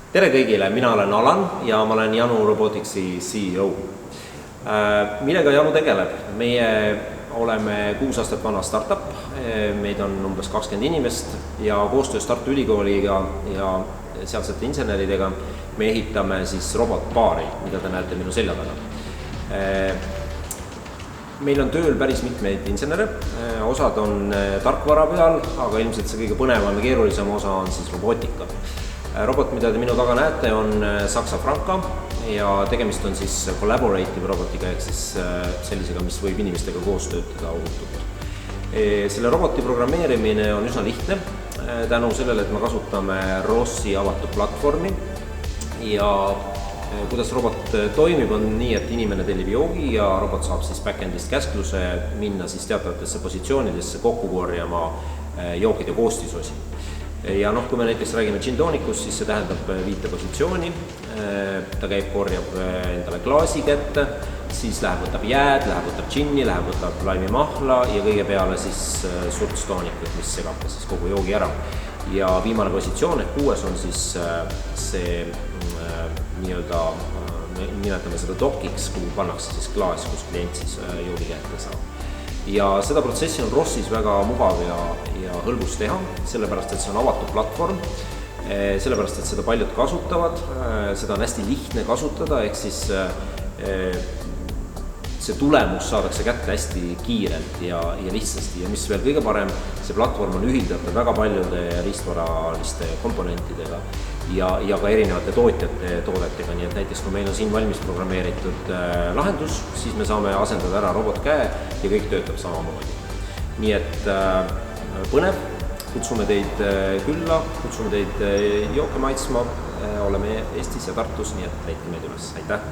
Tere kõigile, mina olen Alan ja ma olen Janu Roboticsi CEO. Millega Janu tegeleb? Meie oleme 6 aastat vana startup, meid on umbes 20 inimest ja koostöös Tartu Ülikooliga ja sealsete inseneridega me ehitame siis robotpaari, mida te näete minu selja taga. Meil on tööl päris mitmeid insenere, osad on tarkvara peal, aga ilmselt see kõige põnevam ja keerulisem osa on siis robootika. Robot, mida te minu taga näete, on Saksa Franka ja tegemist on siis collaborative robotiga ehk siis sellisega, mis võib inimestega koos töötada ohutult. Selle roboti programmeerimine on üsna lihtne tänu sellele, et me kasutame ROS-i avatud platvormi ja kuidas robot toimib on nii, et inimene tellib joogi ja robot saab siis backendist käskluse minna siis teatavatesse positsioonidesse kokku korjama jookide koostisosi. Ja kui me näiteks räägime gin toonikust, siis see tähendab 5 positsiooni. Ta käib, korjab endale klaasi kätte, siis läheb võtab jääd, läheb võtab džinni, läheb võtab laimimahla ja kõige peale siis surts toonikut, mis segab siis kogu joogi ära. Ja viimane positsioon ehk 6 on siis see nii-öelda, nimetame seda dokiks, kuhu pannakse siis klaas, kus klient siis joogi kätte saab. Ja seda protsessi on ROS-is väga mugav ja hõlbus teha, sellepärast et see on avatud platvorm, sellepärast et seda paljud kasutavad, seda on hästi lihtne kasutada, ehk siis see tulemus saadakse kätte hästi kiirelt ja lihtsasti ja mis veel kõige parem, see platvorm on ühildatav väga paljude riistvaraliste komponentidega ja ka erinevate tootjate toodetega, nii et näiteks kui meil on siin valmis programmeeritud lahendus, siis me saame asendada ära robotkäe ja kõik töötab samamoodi. Nii et põnev, kutsume teid külla, kutsume teid jooke maitsma, oleme Eestis ja Tartus, nii et leidke meid üles, aitäh!